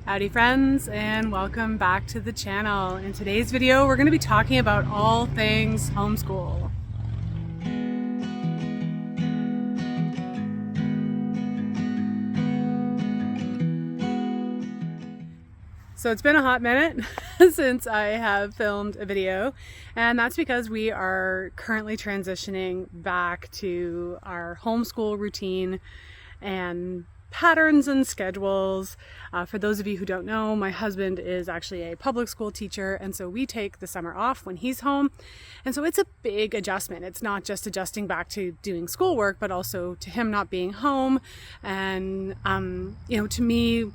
Howdy friends, and welcome back to the channel. In today's video we're going to be talking about all things homeschool. So it's been a hot minute since I have filmed a video, and that's because we are currently transitioning back to our homeschool routine and patterns and schedules. For those of you who don't know, my husband is actually a public school teacher, and so we take the summer off when he's home. And so it's a big adjustment. It's not just adjusting back to doing schoolwork, but also to him not being home. And, to me,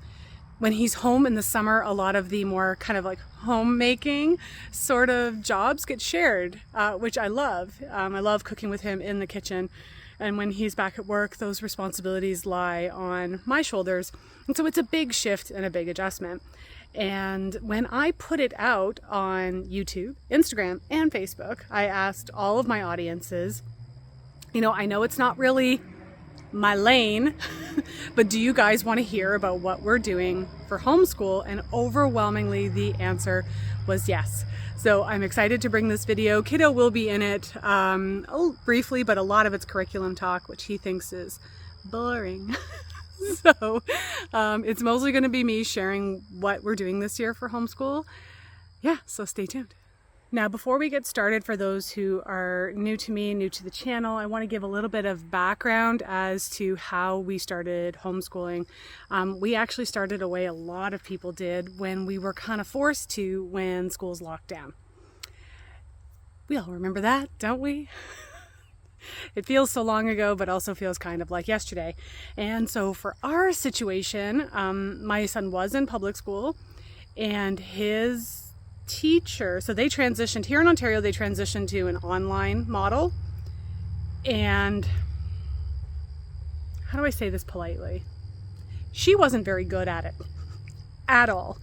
when he's home in the summer, a lot of the more kind of like homemaking sort of jobs get shared, which I love. I love cooking with him in the kitchen. And when he's back at work, those responsibilities lie on my shoulders. And so it's a big shift and a big adjustment. And when I put it out on YouTube, Instagram, and Facebook, I asked all of my audiences, I know it's not really my lane, but do you guys want to hear about what we're doing for homeschool? And overwhelmingly the answer was yes. So I'm excited to bring this video. Kiddo will be in it briefly, but a lot of it's curriculum talk, which he thinks is boring. So it's mostly going to be me sharing what we're doing this year for homeschool. Yeah, so stay tuned. Now, before we get started, for those who are new to me, new to the channel, I want to give a little bit of background as to how we started homeschooling. We actually started a way a lot of people did when we were kind of forced to when schools locked down. We all remember that, don't we? It feels so long ago, but also feels kind of like yesterday. And so for our situation, my son was in public school, and his teacher, so they transitioned here in Ontario, they transitioned to an online model. And how do I say this politely? She wasn't very good at it at all.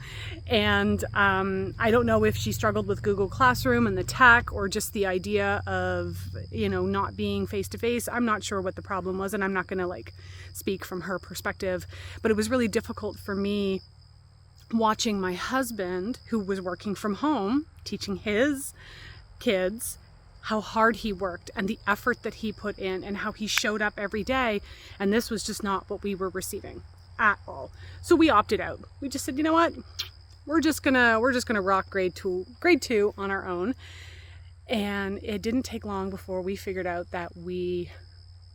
And I don't know if she struggled with Google Classroom and the tech, or just the idea of, not being face to face. I'm not sure what the problem was, and I'm not going to speak from her perspective, but it was really difficult for me watching my husband, who was working from home, teaching his kids, how hard he worked and the effort that he put in and how he showed up every day. And this was just not what we were receiving at all. So we opted out. We just said, you know what? We're just gonna rock grade two on our own. And it didn't take long before we figured out that we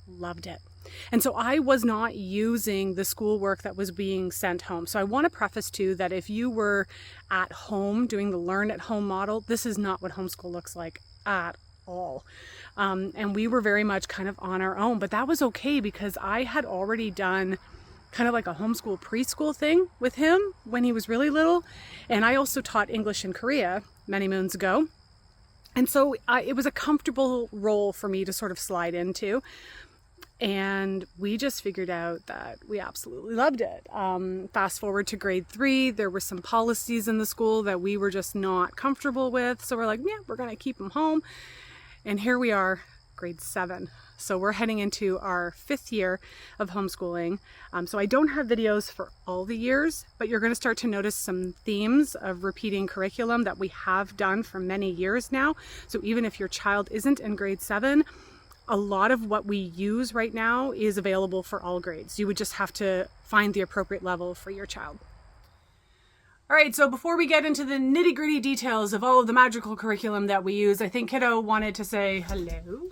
loved it. And so I was not using the schoolwork that was being sent home. So I want to preface too that if you were at home doing the learn at home model, this is not what homeschool looks like at all. And we were very much kind of on our own, but that was okay because I had already done kind of like a homeschool preschool thing with him when he was really little. And I also taught English in Korea many moons ago. And so it was a comfortable role for me to sort of slide into. And we just figured out that we absolutely loved it. Fast forward to grade 3, there were some policies in the school that we were just not comfortable with. So we're like, yeah, we're going to keep them home. And here we are, grade 7. So we're heading into our 5th year of homeschooling. So I don't have videos for all the years, but you're going to start to notice some themes of repeating curriculum that we have done for many years now. So even if your child isn't in grade 7, a lot of what we use right now is available for all grades. You would just have to find the appropriate level for your child. All right, so before we get into the nitty-gritty details of all of the magical curriculum that we use, I think Kiddo wanted to say hello.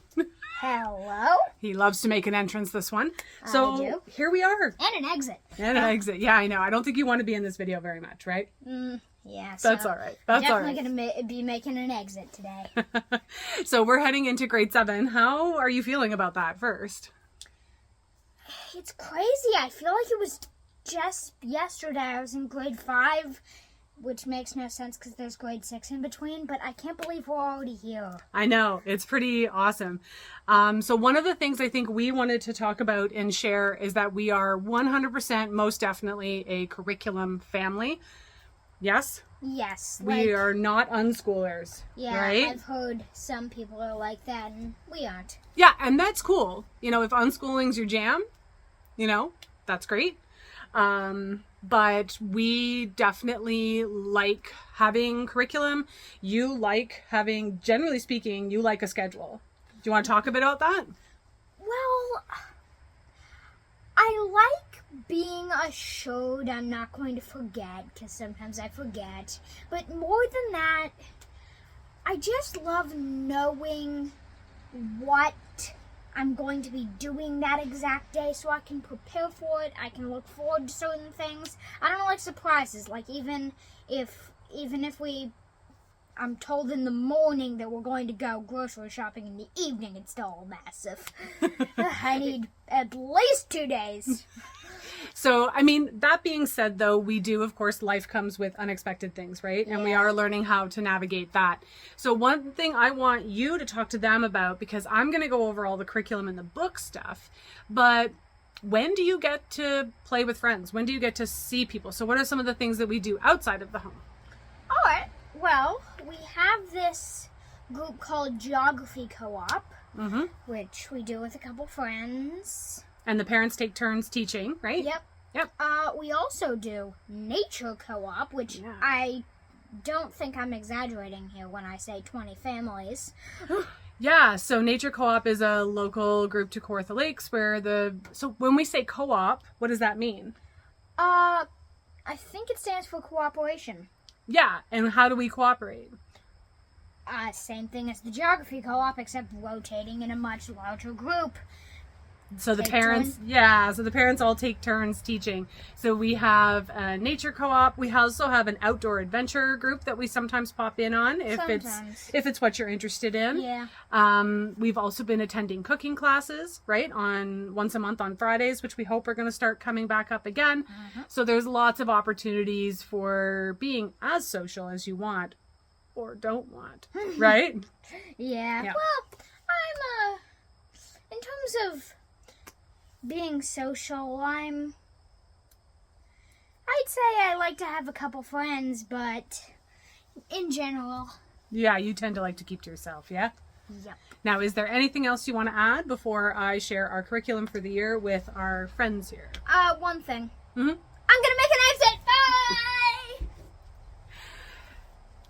Hello. He loves to make an entrance, this one. So I do. Here we are. And an exit. And an exit. Yeah, I know. I don't think you want to be in this video very much, right? Yeah. That's all right. That's all right. Definitely going to be making an exit today. So we're heading into grade 7. How are you feeling about that first? It's crazy. I feel like it was just yesterday. I was in grade 5, which makes no sense because there's grade 6 in between, but I can't believe we're already here. I know. It's pretty awesome. So one of the things I think we wanted to talk about and share is that we are 100% most definitely a curriculum family. Yes? Yes. We are not unschoolers. Yeah, right? I've heard some people are like that, and we aren't. Yeah, and that's cool. If unschooling's your jam, that's great. but we definitely like having curriculum. You like having, generally speaking, you like a schedule. Do you want to talk a bit about that? Well, I like being assured I'm not going to forget, because sometimes I forget. But more than that, I just love knowing what I'm going to be doing that exact day, so I can prepare for it. I can look forward to certain things. I don't like surprises. Like even if I'm told in the morning that we're going to go grocery shopping in the evening, it's still massive. I need at least 2 days. So, I mean, that being said, though, we do, of course, life comes with unexpected things, right? And we are learning how to navigate that. So one thing I want you to talk to them about, because I'm going to go over all the curriculum and the book stuff, but when do you get to play with friends? When do you get to see people? So what are some of the things that we do outside of the home? All right. Well, we have this group called Geography Co-op, which we do with a couple friends. And the parents take turns teaching, right? Yep. We also do Nature Co-op, which I don't think I'm exaggerating here when I say 20 families. Yeah, so Nature Co-op is a local group to Kawartha Lakes so when we say co-op, what does that mean? I think it stands for cooperation. Yeah, and how do we cooperate? Same thing as the Geography Co-op, except rotating in a much larger group. So the parents all take turns teaching. So we have a nature co-op. We also have an outdoor adventure group that we sometimes pop in on if it's what you're interested in. Yeah. We've also been attending cooking classes, right, on once a month on Fridays, which we hope are going to start coming back up again. So there's lots of opportunities for being as social as you want or don't want, right? Yeah. Well, I'm in terms of being social, I'd say I like to have a couple friends, but in general. Yeah, you tend to like to keep to yourself, yeah? Yep. Now, is there anything else you want to add before I share our curriculum for the year with our friends here? One thing. I'm gonna make an exit. Bye!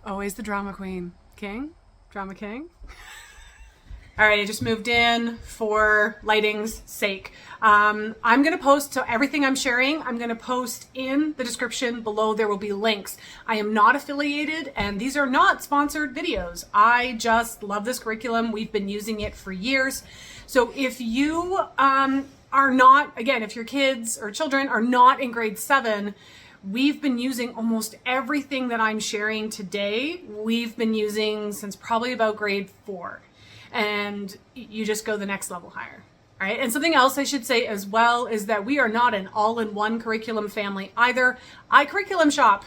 Always the drama queen. King? Drama king? All right, I just moved in for lighting's sake. I'm going to post, so everything I'm sharing, I'm going to post in the description below. There will be links. I am not affiliated, and these are not sponsored videos. I just love this curriculum. We've been using it for years. So if you are not, again, if your kids or children are not in grade 7, we've been using almost everything that I'm sharing today. We've been using since probably about grade 4. And you just go the next level higher. All right. And something else I should say as well is that we are not an all-in-one curriculum family either. I curriculum shop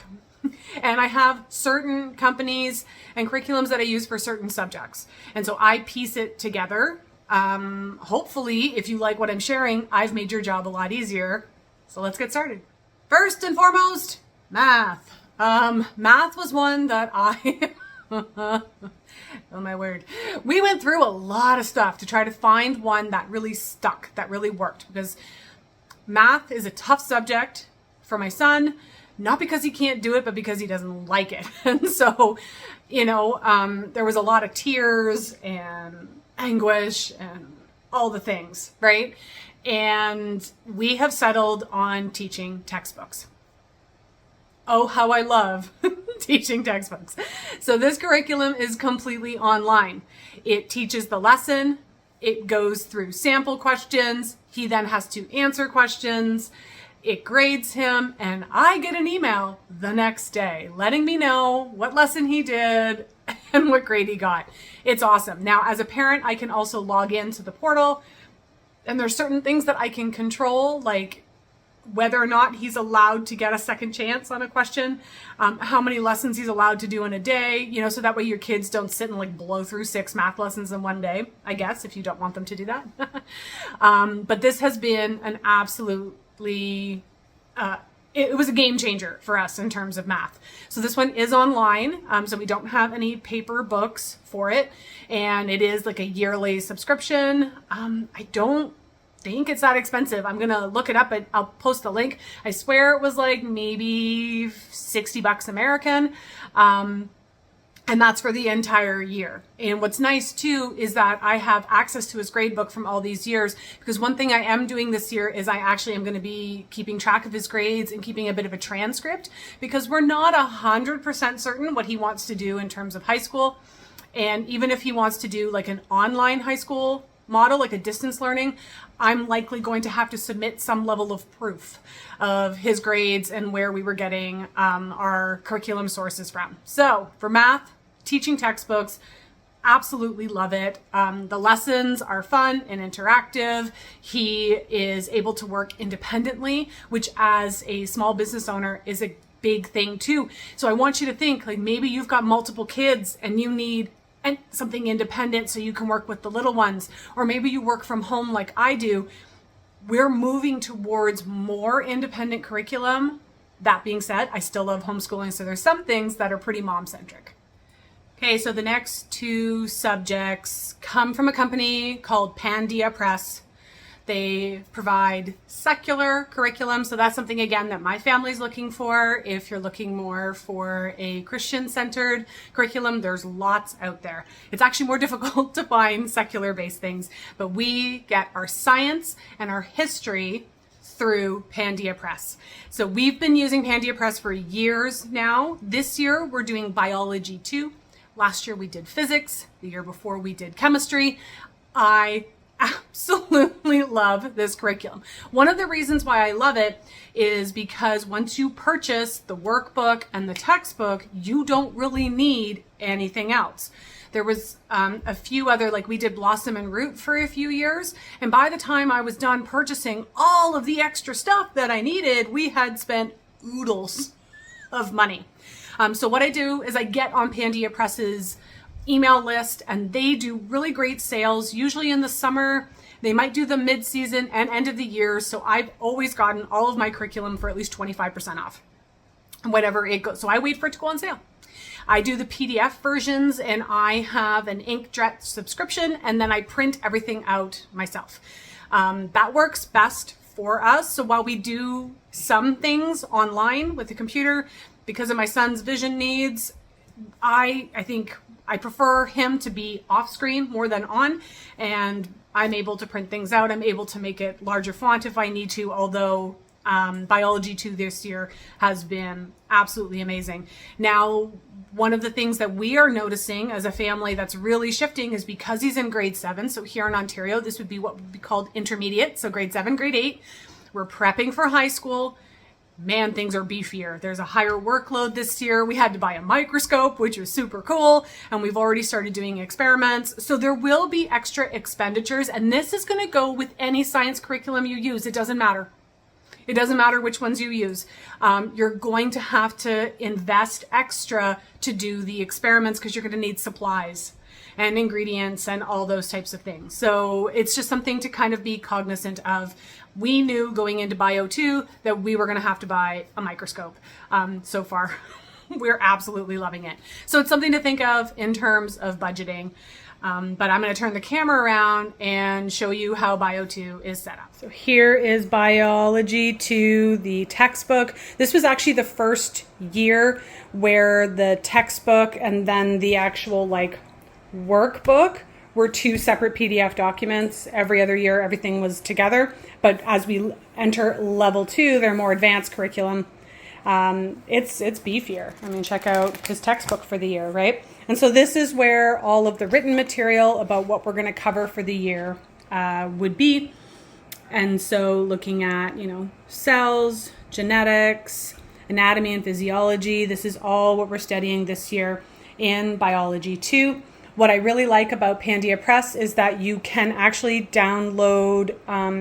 and I have certain companies and curriculums that I use for certain subjects. And so I piece it together. Hopefully, if you like what I'm sharing, I've made your job a lot easier. So let's get started. First and foremost, math. Math was one that oh my word. We went through a lot of stuff to try to find one that really stuck, that really worked, because math is a tough subject for my son, not because he can't do it, but because he doesn't like it. And so, there was a lot of tears and anguish and all the things, right? And we have settled on teaching textbooks. Oh, how I love teaching textbooks. So this curriculum is completely online. It teaches the lesson. It goes through sample questions. He then has to answer questions. It grades him, and I get an email the next day letting me know what lesson he did and what grade he got. It's awesome. Now, as a parent, I can also log into the portal, and there's certain things that I can control, like whether or not he's allowed to get a second chance on a question, how many lessons he's allowed to do in a day, so that way your kids don't sit and blow through 6 math lessons in one day, I guess, if you don't want them to do that. But this has been an absolutely, it was a game changer for us in terms of math. So this one is online, so we don't have any paper books for it, and it is like a yearly subscription. I don't think it's that expensive. I'm going to look it up, but I'll post the link. I swear it was like maybe $60 American. And that's for the entire year. And what's nice too is that I have access to his grade book from all these years, because one thing I am doing this year is I actually am going to be keeping track of his grades and keeping a bit of a transcript, because we're not 100% certain what he wants to do in terms of high school. And even if he wants to do like an online high school model, like a distance learning, I'm likely going to have to submit some level of proof of his grades and where we were getting our curriculum sources from. So for math, teaching textbooks, absolutely love it. The lessons are fun and interactive. He is able to work independently, which as a small business owner is a big thing too. So I want you to think like maybe you've got multiple kids and you need something independent so you can work with the little ones, or maybe you work from home like I do. We're moving towards more independent curriculum. That being said, I still love homeschooling, so there's some things that are pretty mom-centric. Okay, so the next two subjects come from a company called Pandia Press. They provide secular curriculum, so that's something, again, that my family's looking for. If you're looking more for a Christian-centered curriculum, there's lots out there. It's actually more difficult to find secular-based things, but we get our science and our history through Pandia Press. So we've been using Pandia Press for years now. This year, we're doing biology 2. Last year, we did physics. The year before, we did chemistry. I absolutely love this curriculum. One of the reasons why I love it is because once you purchase the workbook and the textbook, you don't really need anything else. There was a few other, like we did Blossom and Root for a few years, and by the time I was done purchasing all of the extra stuff that I needed, we had spent oodles of money. So what I do is I get on Pandia Press's email list, and they do really great sales, usually in the summer. They might do the mid-season and end of the year. So I've always gotten all of my curriculum for at least 25% off, whatever it goes. So I wait for it to go on sale. I do the PDF versions, and I have an inkjet subscription, and then I print everything out myself. That works best for us. So while we do some things online with the computer, because of my son's vision needs, I think I prefer him to be off screen more than on, and I'm able to print things out. I'm able to make it larger font if I need to, although biology 2 this year has been absolutely amazing. Now, one of the things that we are noticing as a family that's really shifting is because he's in grade 7. So here in Ontario, this would be what would be called intermediate. So grade 7, grade 8, we're prepping for high school. Man, things are beefier. There's a higher workload this year. We had to buy a microscope, which was super cool. And we've already started doing experiments. So there will be extra expenditures. And this is going to go with any science curriculum you use. It doesn't matter. It doesn't matter which ones you use. You're going to have to invest extra to do the experiments because you're going to need supplies and ingredients and all those types of things. So it's just something to kind of be cognizant of. We knew going into Bio 2 that we were going to have to buy a microscope. So far, we're absolutely loving it. So it's something to think of in terms of budgeting. But I'm going to turn the camera around and show you how Bio 2 is set up. So here is Biology 2, the textbook. This was actually the first year where the textbook and then the actual workbook were two separate PDF documents. Every other year, everything was together. But as we enter level 2, their more advanced curriculum, it's beefier. I mean, check out his textbook for the year, right? And so this is where all of the written material about what we're going to cover for the year would be. And so looking at, cells, genetics, anatomy and physiology, this is all what we're studying this year in Biology 2. What I really like about Pandia Press is that you can actually download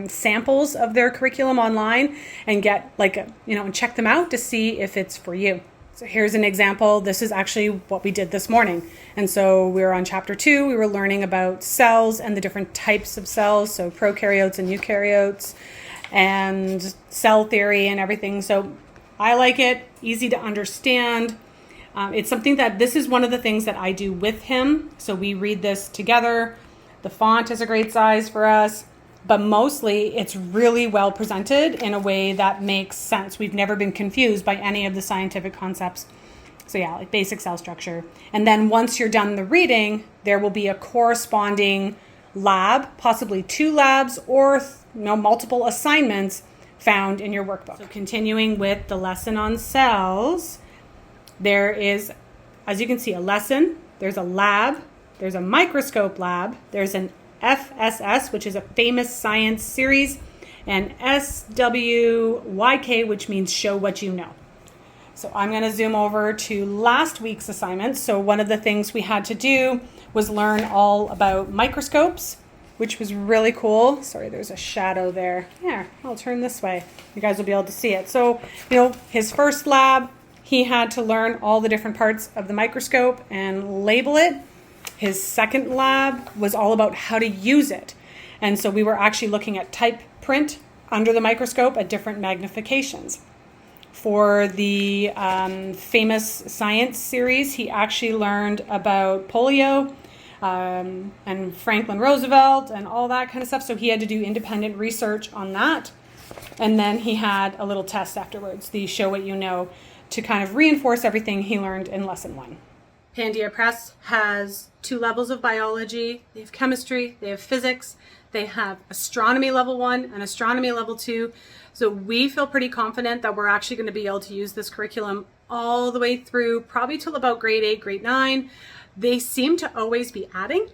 samples of their curriculum online and get and check them out to see if it's for you. So here's an example. This is actually what we did this morning. And so we were on chapter 2. We were learning about cells and the different types of cells. So prokaryotes and eukaryotes and cell theory and everything. So I like it. Easy to understand. It's something that this is one of the things that I do with him. So we read this together. The font is a great size for us. but mostly it's really well presented in a way that makes sense. We've never been confused by any of the scientific concepts. So yeah, like basic cell structure. And then once you're done the reading, there will be a corresponding lab, possibly 2 labs or multiple assignments found in your workbook. So continuing with the lesson on cells, there is, as you can see, a lesson, there's a lab, there's a microscope lab, there's an FSS, which is a famous science series, and SWYK, which means show what you know. So I'm going to zoom over to last week's assignment. So one of the things we had to do was learn all about microscopes, which was really cool. Sorry, there's a shadow there. Yeah, I'll turn this way. You guys will be able to see it. So, his first lab, he had to learn all the different parts of the microscope and label it. His second lab was all about how to use it. And so we were actually looking at type print under the microscope at different magnifications. For the famous science series, he actually learned about polio and Franklin Roosevelt and all that kind of stuff. So he had to do independent research on that. And then he had a little test afterwards, the show what you know, to kind of reinforce everything he learned in lesson 1. Pandia Press has 2 levels of biology. They have chemistry, they have physics, they have astronomy level 1 and astronomy level 2. So we feel pretty confident that we're actually going to be able to use this curriculum all the way through, probably till about grade 8, grade 9. They seem to always be adding.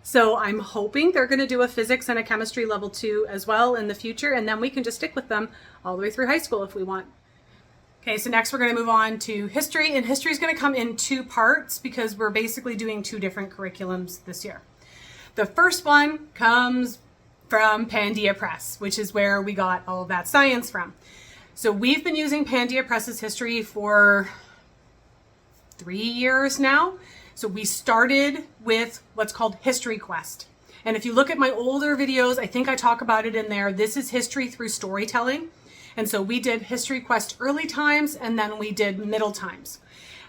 So I'm hoping they're going to do a physics and a chemistry level 2 as well in the future. And then we can just stick with them all the way through high school if we want. Okay, so next we're going to move on to history. And history is going to come in 2 parts because we're basically doing 2 different curriculums this year. The first one comes from Pandia Press, which is where we got all of that science from. So we've been using Pandia Press's history for 3 years now. So we started with what's called History Quest. And if you look at my older videos, I think I talk about it in there. This is history through storytelling. And so we did History Quest early times, and then we did middle times.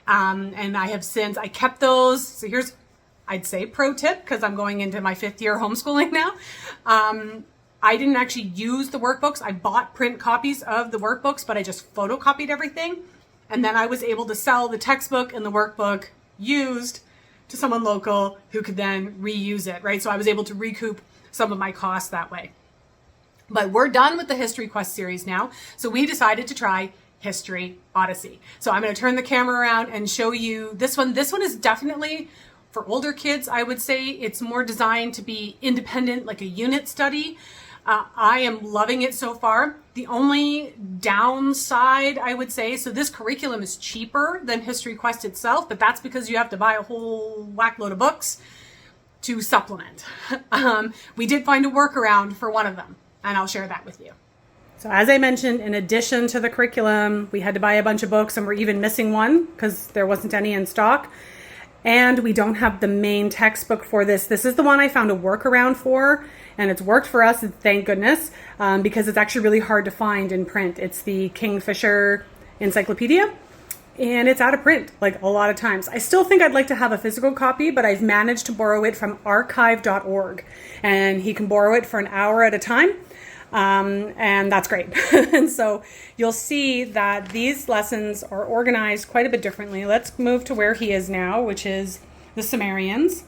And I kept those. So here's, I'd say, pro tip, because I'm going into my 5th year homeschooling now. I didn't actually use the workbooks. I bought print copies of the workbooks, but I just photocopied everything. And then I was able to sell the textbook and the workbook used to someone local who could then reuse it, right? So I was able to recoup some of my costs that way. But we're done with the History Quest series now. So we decided to try History Odyssey. So I'm going to turn the camera around and show you this one. This one is definitely for older kids. I would say it's more designed to be independent, like a unit study. I am loving it so far. The only downside, I would say, so this curriculum is cheaper than History Quest itself, but that's because you have to buy a whole whack load of books to supplement. We did find a workaround for one of them, and I'll share that with you. So as I mentioned, in addition to the curriculum, we had to buy a bunch of books, and we're even missing one because there wasn't any in stock. And we don't have the main textbook for this. This is the one I found a workaround for, and it's worked for us, thank goodness, because it's actually really hard to find in print. It's the Kingfisher Encyclopedia, and it's out of print like a lot of times. I still think I'd like to have a physical copy, but I've managed to borrow it from archive.org, and he can borrow it for an hour at a time. And that's great. And so you'll see that these lessons are organized quite a bit differently. Let's move to where he is now, which is the Sumerians.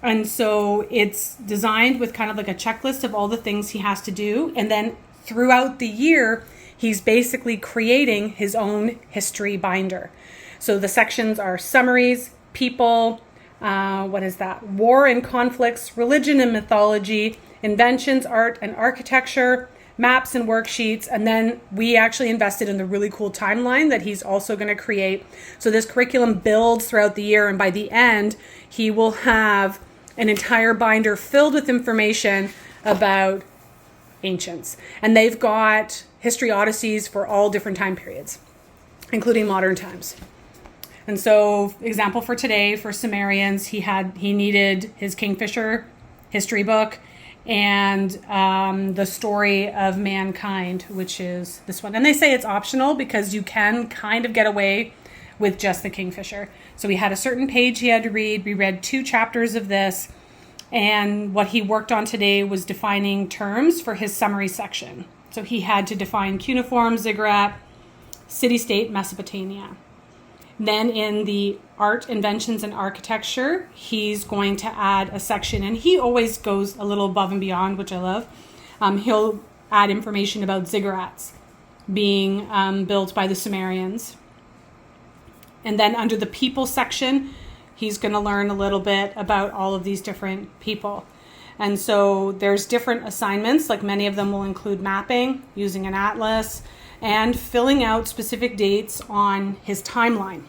And so it's designed with kind of like a checklist of all the things he has to do. And then throughout the year, he's basically creating his own history binder. So the sections are summaries, people, war and conflicts, religion and mythology, inventions, art and architecture, maps and worksheets. And then we actually invested in the really cool timeline that he's also going to create. So this curriculum builds throughout the year, and by the end, he will have an entire binder filled with information about ancients. And they've got history odysseys for all different time periods, including modern times. And so, example for today, for Sumerians, he needed his Kingfisher history book and the story of mankind, which is this one. And they say it's optional because you can kind of get away with just the Kingfisher. So we had a certain page he had to read. We read 2 chapters of this, And what he worked on today was defining terms for his summary section. So he had to define cuneiform, ziggurat, city-state, Mesopotamia. Then in the art, inventions, and architecture, he's going to add a section, and he always goes a little above and beyond, which I love. He'll add information about ziggurats being built by the Sumerians. And then under the people section, he's going to learn a little bit about all of these different people. And so there's different assignments, like many of them will include mapping, using an atlas, and filling out specific dates on his timeline.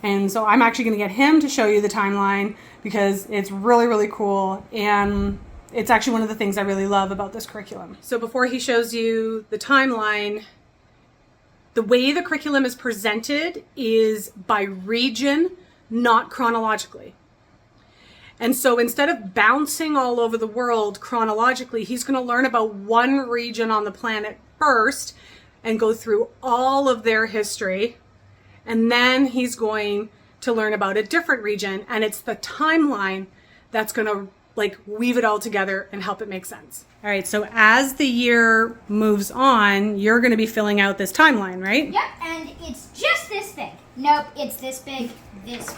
And so I'm actually going to get him to show you the timeline because it's really, really cool. And it's actually one of the things I really love about this curriculum. So before he shows you the timeline, the way the curriculum is presented is by region, not chronologically. And so instead of bouncing all over the world chronologically, he's going to learn about one region on the planet first and go through all of their history. And then he's going to learn about a different region. And it's the timeline that's going to weave it all together and help it make sense. All right, so as the year moves on, you're going to be filling out this timeline, right? Yep, and it's just this big. Nope, it's this big, this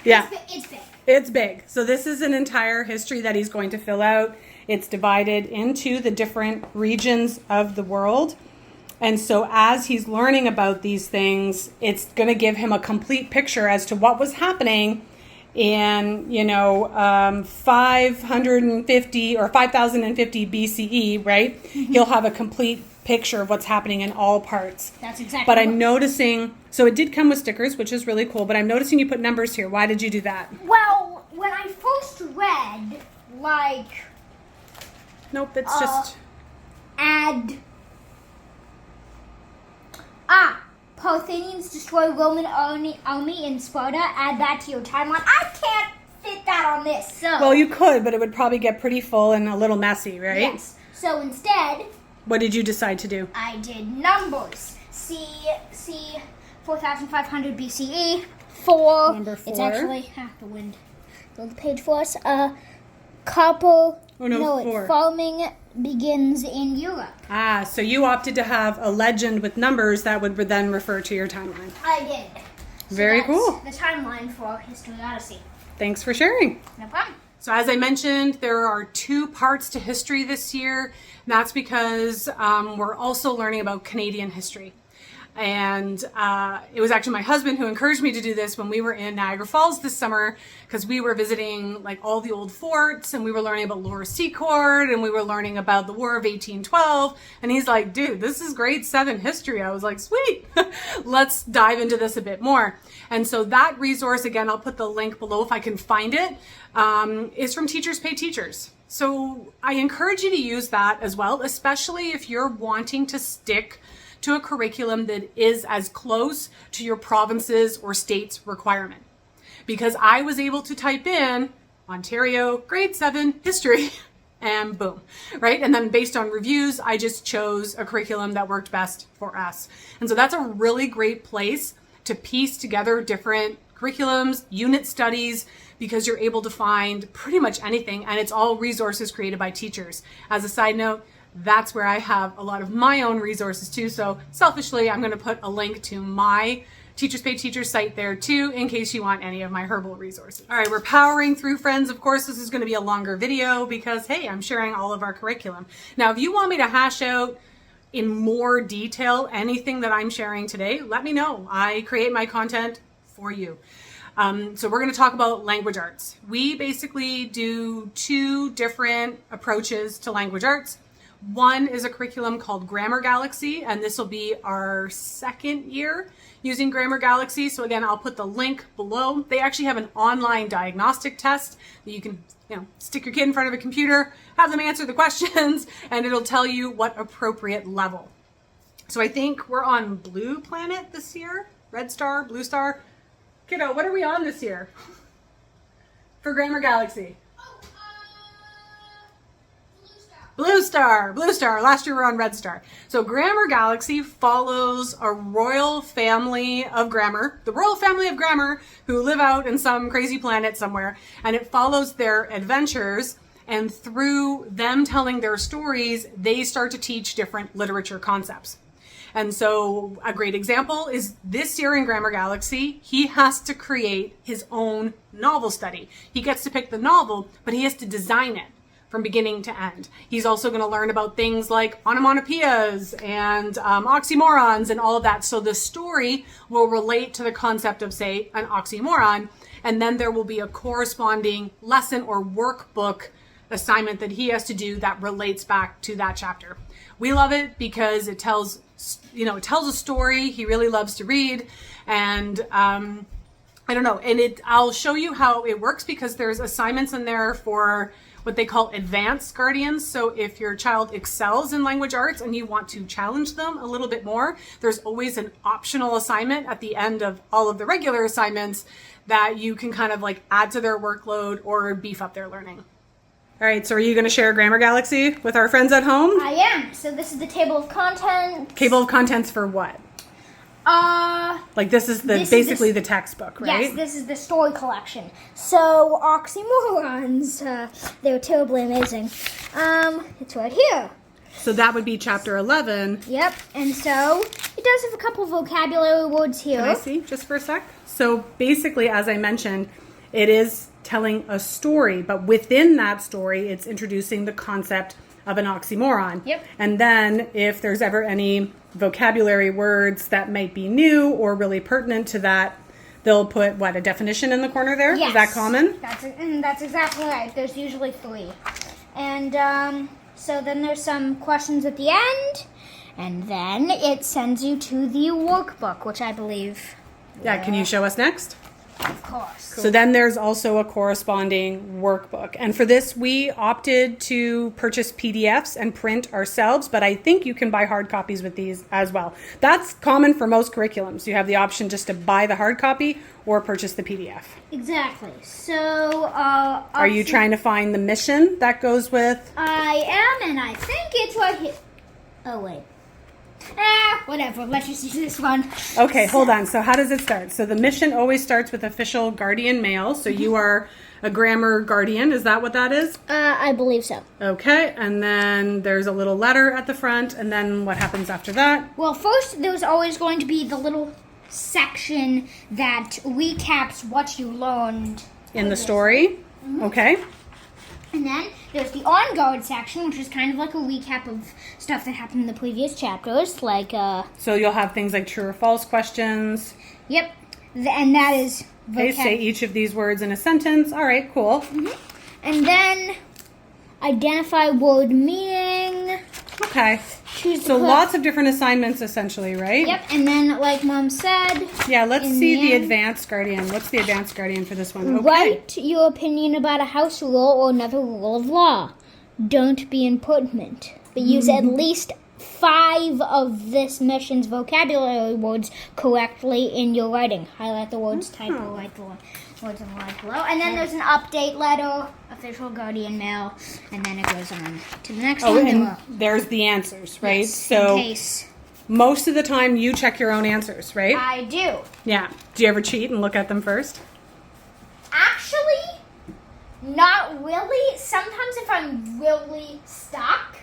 Yeah. It's big. It's big. So this is an entire history that he's going to fill out. It's divided into the different regions of the world. And so as he's learning about these things, it's going to give him a complete picture as to what was happening in, 550 or 5050 BCE, right? Mm-hmm. He'll have a complete picture of what's happening in all parts. That's exactly. But I'm noticing, so it did come with stickers, which is really cool, but I'm noticing you put numbers here. Why did you do that? Well, when I first read, Nope, it's just... Add... Parthians destroy Roman army in Sparta. Add that to your timeline. I can't fit that on this, so... Well, you could, but it would probably get pretty full and a little messy, right? Yes. So instead... What did you decide to do? I did numbers. See 4,500 BCE. Number 4. It's actually half the wind. Build the page for us. Copper... Oh, no, 4. Farming begins in Europe. So you opted to have a legend with numbers that would then refer to your timeline. I did. Very cool. The timeline for History Odyssey. Thanks for sharing. No problem. So as I mentioned, there are 2 parts to history this year. That's because we're also learning about Canadian history. And it was actually my husband who encouraged me to do this when we were in Niagara Falls this summer, because we were visiting all the old forts, and we were learning about Laura Secord, and we were learning about the War of 1812. And he's like, dude, this is grade 7 history. I was like, sweet, let's dive into this a bit more. And so that resource, again, I'll put the link below if I can find it, is from Teachers Pay Teachers. So I encourage you to use that as well, especially if you're wanting to stick to a curriculum that is as close to your province's or state's requirement. Because I was able to type in Ontario grade 7 history and boom, right? And then based on reviews, I just chose a curriculum that worked best for us. And so that's a really great place to piece together different curriculums, unit studies, because you're able to find pretty much anything, and it's all resources created by teachers. As a side note, that's where I have a lot of my own resources too. So selfishly, I'm going to put a link to my Teachers Pay Teachers site there too, in case you want any of my herbal resources. All right, we're powering through, friends. Of course, this is going to be a longer video because, hey, I'm sharing all of our curriculum. Now, if you want me to hash out in more detail anything that I'm sharing today, let me know. I create my content for you. So we're going to talk about language arts. We basically do 2 different approaches to language arts. One is a curriculum called Grammar Galaxy, and this will be our 2nd year using Grammar Galaxy. So again, I'll put the link below. They actually have an online diagnostic test that you can, stick your kid in front of a computer, have them answer the questions, and it'll tell you what appropriate level. So I think we're on Blue Planet this year, Red Star, Blue Star. Kiddo, what are we on this year for Grammar Galaxy? Blue Star. Blue Star. Last year we were on Red Star. So Grammar Galaxy follows a royal family of grammar, the royal family of grammar, who live out in some crazy planet somewhere. And it follows their adventures. And through them telling their stories, they start to teach different literature concepts. And so a great example is this year in Grammar Galaxy, he has to create his own novel study. He gets to pick the novel, but he has to design it from beginning to end. He's also going to learn about things like onomatopoeias and oxymorons and all of that. So the story will relate to the concept of, say, an oxymoron, and then there will be a corresponding lesson or workbook assignment that he has to do that relates back to that chapter. We love it because it tells a story. He really loves to read, and I don't know. And I'll show you how it works because there's assignments in there for what they call advanced guardians. So if your child excels in language arts and you want to challenge them a little bit more, there's always an optional assignment at the end of all of the regular assignments that you can kind of like add to their workload or beef up their learning. All right, so are you going to share Grammar Galaxy with our friends at home? I am. So this is the table of contents. Table of contents for what? Like this is basically the textbook, right? Yes, this is the story collection. So oxymorons, they're terribly amazing. It's right here. So that would be chapter 11. Yep, and so it does have a couple vocabulary words here. Can I see just for a sec? So basically, as I mentioned, it is telling a story, but within that story, it's introducing the concept of an oxymoron. Yep. And then if there's ever any vocabulary words that might be new or really pertinent to that, they'll put, a definition in the corner there? Yes. Is that common? That's exactly right. There's usually 3. And so then there's some questions at the end, and then it sends you to the workbook, which I believe... Yeah, can you show us next? Of course. So then there's also a corresponding workbook. And for this, we opted to purchase PDFs and print ourselves, but I think you can buy hard copies with these as well. That's common for most curriculums. You have the option just to buy the hard copy or purchase the PDF. Exactly. So, are you trying to find the mission that goes with? I am, and I think it's right here. Oh, wait. Whatever. Let's just use this one. Okay, hold on. So how does it start? So the mission always starts with official guardian mail. So you are a grammar guardian. Is that what that is? I believe so. Okay, and then there's a little letter at the front, and then what happens after that? Well, first there's always going to be the little section that recaps what you learned in the story. Mm-hmm. Okay. And then there's the on guard section, which is kind of like a recap of stuff that happened in the previous chapters, like So you'll have things like true or false questions. Yep, and that is. Okay, say each of these words in a sentence. All right, cool. Mm-hmm. And then identify word meaning. Okay. So lots of different assignments, essentially, right? Yep, and then, like Mom said... Yeah, let's see the advanced guardian. What's the advanced guardian for this one? Okay. Write your opinion about a house rule or another rule of law. Don't be impertinent, but use at least 5 of this mission's vocabulary words correctly in your writing. Highlight the words, typo, write the words in the line below. And then there's an update letter, official guardian mail, and then it goes on to the next one. Oh, and there's the answers, right? Yes, so in case. Most of the time you check your own answers, right? I do. Yeah. Do you ever cheat and look at them first? Actually, not really. Sometimes if I'm really stuck,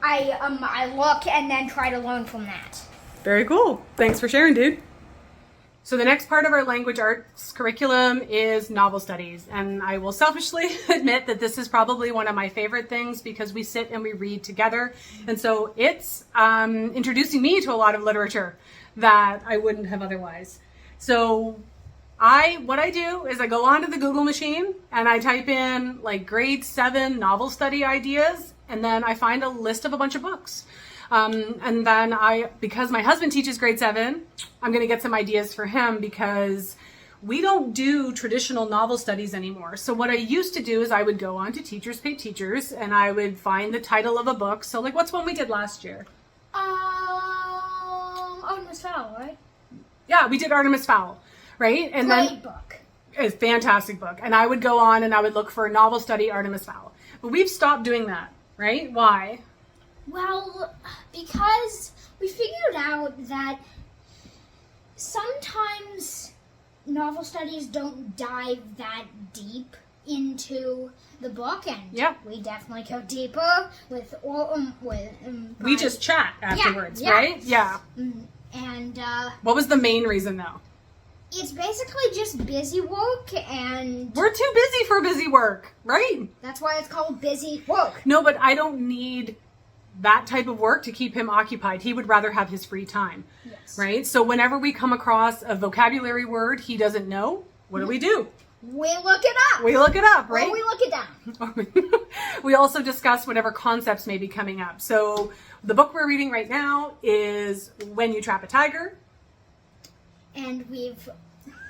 I look and then try to learn from that. Very cool. Thanks for sharing, dude. So the next part of our language arts curriculum is novel studies. And I will selfishly admit that this is probably one of my favorite things because we sit and we read together. And so it's introducing me to a lot of literature that I wouldn't have otherwise. So what I do is I go onto the Google machine and I type in like grade 7 novel study ideas. And then I find a list of a bunch of books. And then because my husband teaches grade 7, I'm going to get some ideas for him because we don't do traditional novel studies anymore. So what I used to do is I would go on to Teachers Pay Teachers and I would find the title of a book. So like what's one we did last year? Artemis Fowl, right? Yeah, we did Artemis Fowl, right? And Great book. It's a fantastic book. And I would go on and I would look for a novel study Artemis Fowl. But we've stopped doing that. right? Why? Well, because we figured out that sometimes novel studies don't dive that deep into the book, and Yeah. we definitely go deeper with We just chat afterwards, yeah. right? Yeah. and What was the main reason though? it's basically just busy work, and We're too busy for busy work, right? that's why it's called busy work. No, but I don't need that type of work to keep him occupied. He would rather have his free time, Yes. right? So whenever we come across a vocabulary word he doesn't know, what do? We look it up. We look it up, right? Or we look it down. We also discuss whatever concepts may be coming up. So the book we're reading right now is When You Trap a Tiger. And we've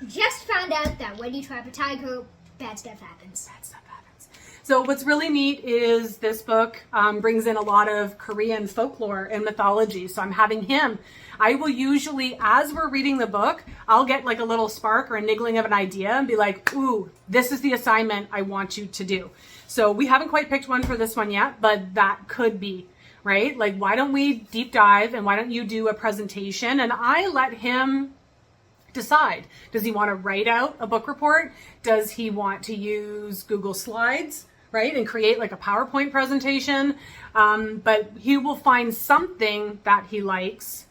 just found out that when you trap a tiger, bad stuff happens. Bad stuff happens. So what's really neat is this book brings in a lot of Korean folklore and mythology. So I'm having him. I will usually, as we're reading the book, I'll get like a little spark or a niggling of an idea and be like, ooh, this is the assignment I want you to do. So we haven't quite picked one for this one yet, but that could be, right? Like, why don't we deep dive and why don't you do a presentation? And I let him decide. Does he want to write out a book report? Does he want to use Google Slides, right? And create like a PowerPoint presentation? But he will find something that he likes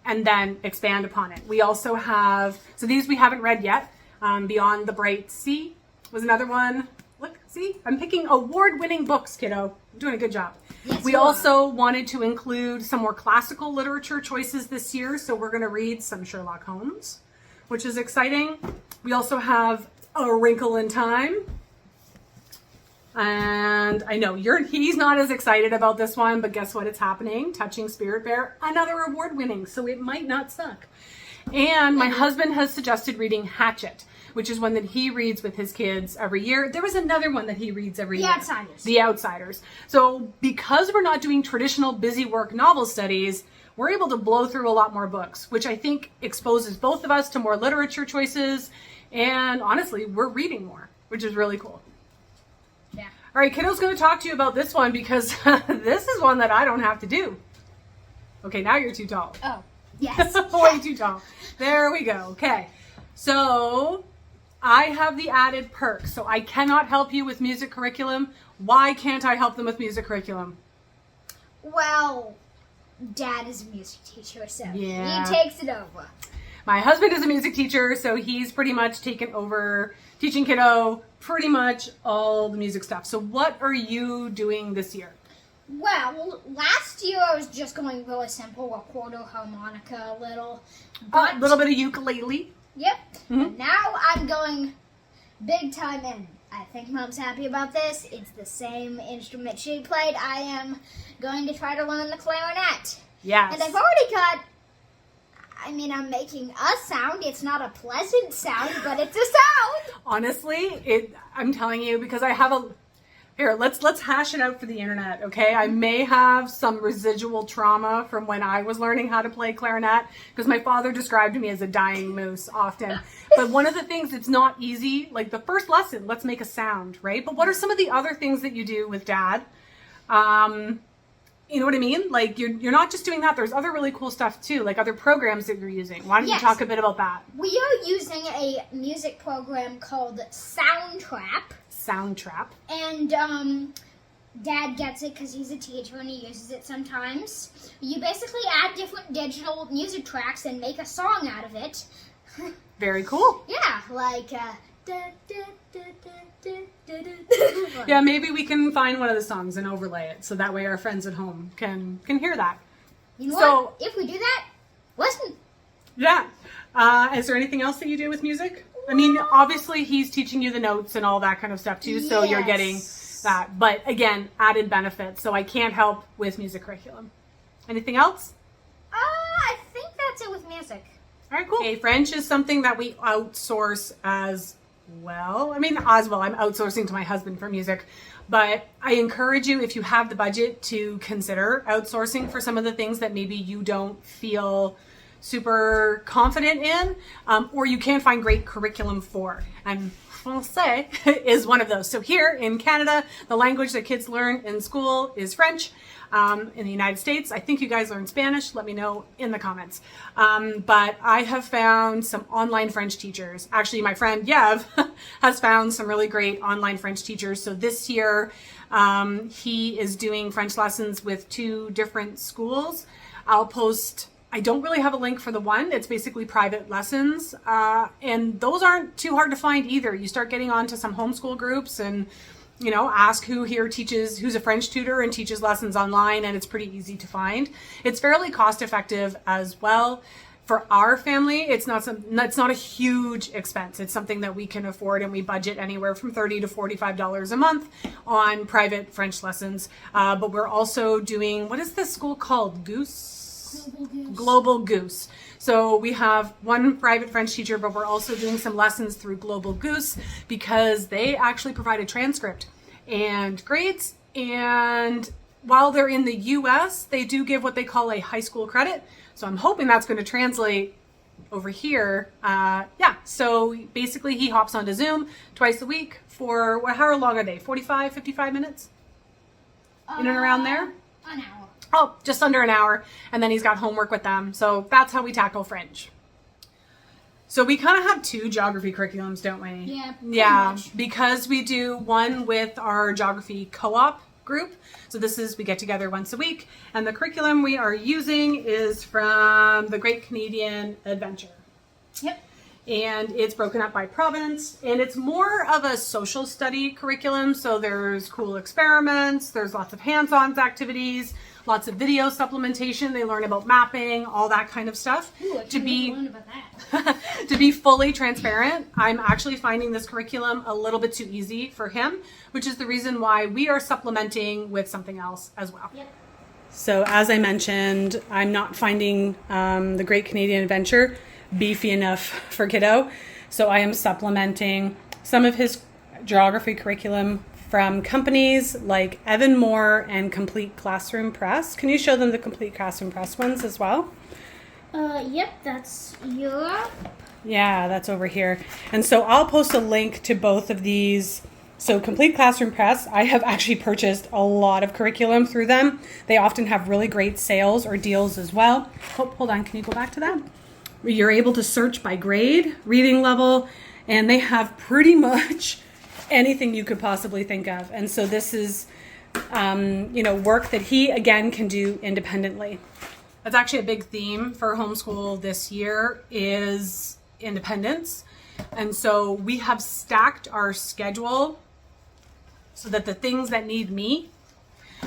and then expand upon it. We also have, so these we haven't read yet. Beyond the Bright Sea was another one. Look, see, I'm picking award-winning books, kiddo. I'm doing a good job. Yes, We you are. also wanted to include some more classical literature choices this year. So we're gonna read some Sherlock Holmes, which is exciting. We also have A Wrinkle in Time. And I know he's not as excited about this one, but guess what? It's happening. Touching Spirit Bear, another award winning, so it might not suck. And my husband has suggested reading Hatchet, which is one that he reads with his kids every year. There was another one that he reads every year. Outsiders. The Outsiders. So because we're not doing traditional busy work novel studies, we're able to blow through a lot more books, which I think exposes both of us to more literature choices. And honestly, we're reading more, which is really cool. Yeah. All right, kiddo's going to talk to you about this one because this is one that I don't have to do. Okay, now you're too tall. Oh, yes. Way too tall. There we go. Okay. So I have the added perk. So I cannot help you with music curriculum. Why can't I help them with music curriculum? Well, Dad is a music teacher, so Yeah. he takes it over. My husband is a music teacher, so he's pretty much taken over teaching kiddo pretty much all the music stuff. So what are you doing this year? Well, last year I was just going really simple, a quarter harmonica, a little. A little bit of ukulele. Yep. Mhm. And now I'm going big time in. I think Mom's happy about this. It's the same instrument she played. I am going to try to learn the clarinet. Yes. And I've already got, I'm making a sound. It's not a pleasant sound, but it's a sound. Honestly, I'm telling you, because I have here, let's hash it out for the internet, okay? I may have some residual trauma from when I was learning how to play clarinet, because my father described me as a dying moose often. But one of the things that's not easy, like the first lesson, let's make a sound, right? But what are some of the other things that you do with Dad? You know what I mean? Like you're not just doing that. There's other really cool stuff too, like other programs that you're using. Why don't Yes. you talk a bit about that? We are using a music program called Soundtrap. Soundtrap. And Dad gets it because he's a teacher and he uses it sometimes. You basically add different digital music tracks and make a song out of it. Very cool. Yeah, like Yeah, maybe we can find one of the songs and overlay it so that way our friends at home can hear that. You know So- what? If we do that, listen. Yeah. Is there anything else that you do with music? I mean, obviously he's teaching you the notes and all that kind of stuff too, so you're getting Yes. that. But again, added benefits, so I can't help with music curriculum. Anything else? I think that's it with music. All right, cool. Okay, French is something that we outsource as well. I'm outsourcing to my husband for music. But I encourage you, if you have the budget, to consider outsourcing for some of the things that maybe you don't feel super confident in, or you can't find great curriculum for. I'm français is one of those. So here in Canada, the language that kids learn in school is French. In the United States, I think you guys learn Spanish. Let me know in the comments. But I have found some online French teachers. Actually, my friend Yev has found some really great online French teachers. So this year, he is doing French lessons with 2 different schools. I'll post, I don't really have a link for the one. It's basically private lessons. And those aren't too hard to find either. You start getting onto some homeschool groups and ask who here teaches, who's a French tutor and teaches lessons online, and it's pretty easy to find. It's fairly cost effective as well. For our family, it's not a huge expense. It's something that we can afford, and we budget anywhere from $30 to $45 a month on private French lessons. But we're also doing, what is this school called? Global Goose. So we have one private French teacher, but we're also doing some lessons through Global Goose because they actually provide a transcript and grades. And while they're in the US, they do give what they call a high school credit. So I'm hoping that's going to translate over here. So basically he hops onto Zoom twice a week for, how long are they? 45, 55 minutes? In and around there? An hour. Oh, just under an hour. And then he's got homework with them. So that's how we tackle French. So we kind of have 2 geography curriculums, don't we? Yeah. Yeah, Much. because we do one with our geography co-op group. So we get together once a week. And the curriculum we are using is from the Great Canadian Adventure. Yep. And it's broken up by province, and it's more of a social study curriculum. So there's cool experiments, there's lots of hands-on activities, lots of video supplementation. They learn about mapping, all that kind of stuff. Ooh, I can't learn about that. To be fully transparent, I'm actually finding this curriculum a little bit too easy for him, which is the reason why we are supplementing with something else as well. Yep. So as I mentioned, I'm not finding the Great Canadian Adventure beefy enough for kiddo. So I am supplementing some of his geography curriculum from companies like Evan Moore and Complete Classroom Press. Can you show them the Complete Classroom Press ones as well? Yep, that's Europe. Yeah, that's over here. And so I'll post a link to both of these. So Complete Classroom Press, I have actually purchased a lot of curriculum through them. They often have really great sales or deals as well. Oh, hold on, can you go back to that? You're able to search by grade, reading level, and they have pretty much anything you could possibly think of. And so this is, work that he, again, can do independently. That's actually a big theme for homeschool this year is independence. And so we have stacked our schedule so that the things that need me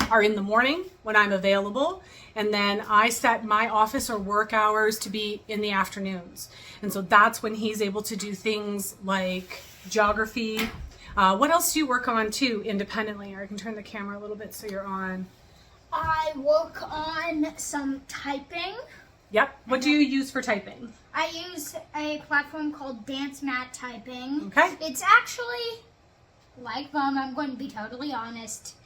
are in the morning when I'm available. And then I set my office or work hours to be in the afternoons. And so that's when he's able to do things like geography. What else do you work on too independently? Or I can turn the camera a little bit so you're on. I work on some typing. Yep. What do you use for typing? I use a platform called Dance Mat Typing. Okay. It's actually like Mom, I'm going to be totally honest.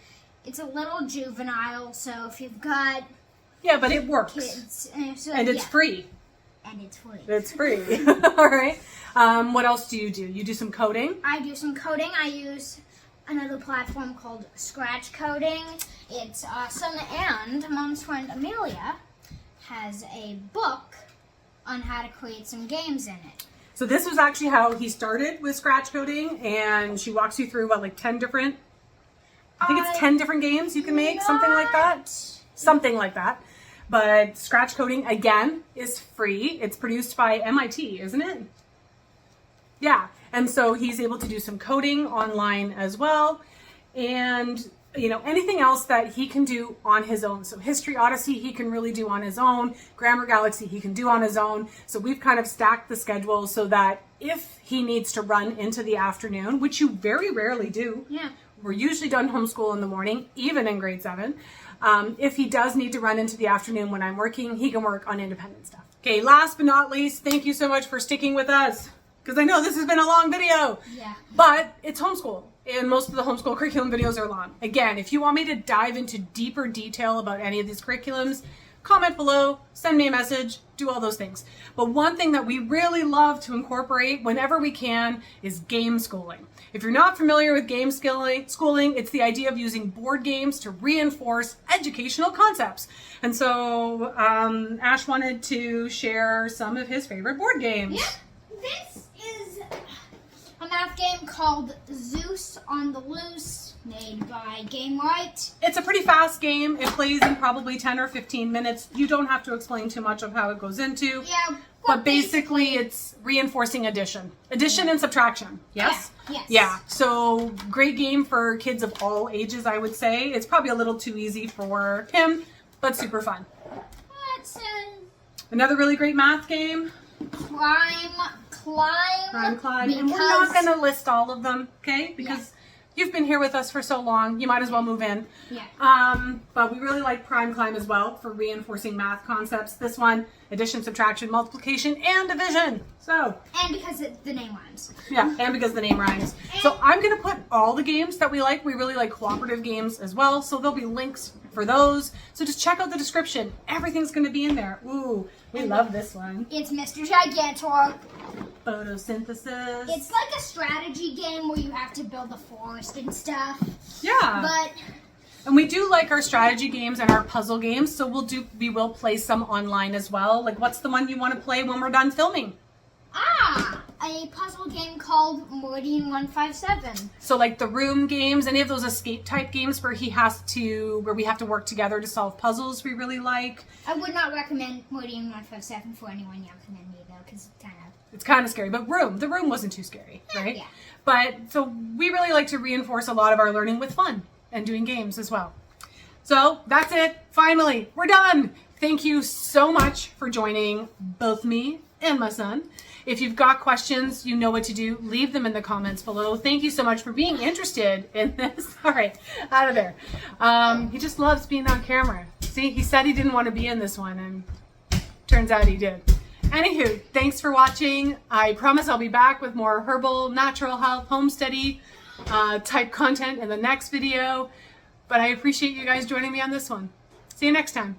It's a little juvenile, so if you've got but it works. kids, And it's free. And it's free. It's free. All right. What else do? You do some coding? I do some coding. I use another platform called Scratch Coding. It's awesome. And Mom's friend Amelia has a book on how to create some games in it. So this was actually how he started with Scratch Coding, and she walks you through 10 different, I think it's 10 different games you can make, something like that. Something like that. But Scratch Coding, again, is free. It's produced by MIT, isn't it? Yeah. And so he's able to do some coding online as well. And, anything else that he can do on his own. So History Odyssey, he can really do on his own. Grammar Galaxy, he can do on his own. So we've kind of stacked the schedule so that if he needs to run into the afternoon, which you very rarely do. Yeah. We're usually done homeschool in the morning, even in grade 7. If he does need to run into the afternoon when I'm working, he can work on independent stuff. Okay, last but not least, thank you so much for sticking with us, because I know this has been a long video. Yeah. But it's homeschool, and most of the homeschool curriculum videos are long. Again, if you want me to dive into deeper detail about any of these curriculums, comment below, send me a message, do all those things. But one thing that we really love to incorporate whenever we can is game schooling. If you're not familiar with game schooling, it's the idea of using board games to reinforce educational concepts. And so Ash wanted to share some of his favorite board games. Yeah, this is a math game called Zeus on the Loose, made by Gameschooling. It's a pretty fast game. It plays in probably 10 or 15 minutes. You don't have to explain too much of how it goes into. Yeah. But basically, it's reinforcing addition. Addition and subtraction. Yes? Yeah. Yes. Yeah. So, great game for kids of all ages, I would say. It's probably a little too easy for him, but super fun. It's Another really great math game. Climb. And we're not going to list all of them, okay? Because you've been here with us for so long, you might as well move in. Yeah. But we really like Climb as well for reinforcing math concepts. This one, addition, subtraction, multiplication, and division. So. And because the name rhymes. Yeah, and because the name rhymes. So I'm going to put all the games that we like. We really like cooperative games as well. So there'll be links for those. So just check out the description. Everything's going to be in there. Ooh, we love this one. It's Mr. Gigantor. Photosynthesis. It's like a strategy game where you have to build a forest and stuff. Yeah. But and we do like our strategy games and our puzzle games, so we will play some online as well. Like, what's the one you want to play when we're done filming? A puzzle game called Meridian 157. So like the room games, any of those escape type games where we have to work together to solve puzzles, we really like. I would not recommend Meridian 157 for anyone younger than me though, because it's kind of scary. But the room wasn't too scary, right? Yeah. But so we really like to reinforce a lot of our learning with fun and doing games as well. So that's it. Finally, we're done. Thank you so much for joining both me and my son. If you've got questions, you know what to do. Leave them in the comments below. Thank you so much for being interested in this. All right, out of there. He just loves being on camera. See, he said he didn't want to be in this one, and turns out he did. Anywho, thanks for watching. I promise I'll be back with more herbal, natural health, homesteady type content in the next video. But I appreciate you guys joining me on this one. See you next time.